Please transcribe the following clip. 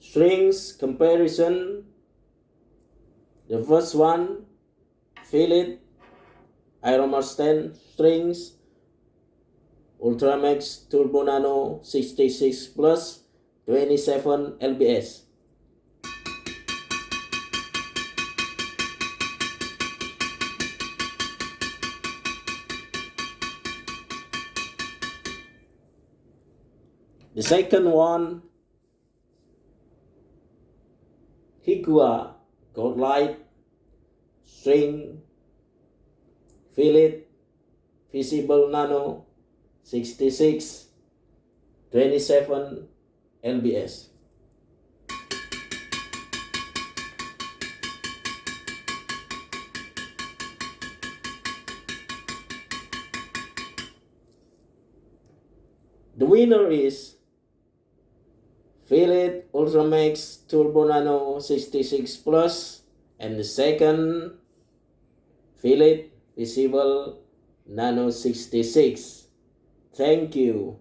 Strings comparison. The first one, felet, Aeromars 10 strings, Ultramax Turbo Nano 66 plus 27 lbs. The second one, hiqua gold Lite string, felet, visible nano 66 27 lbs. The winner is felet Ultramax Turbo Nano 66 plus, and the second, felet visible Nano 66. Thank you.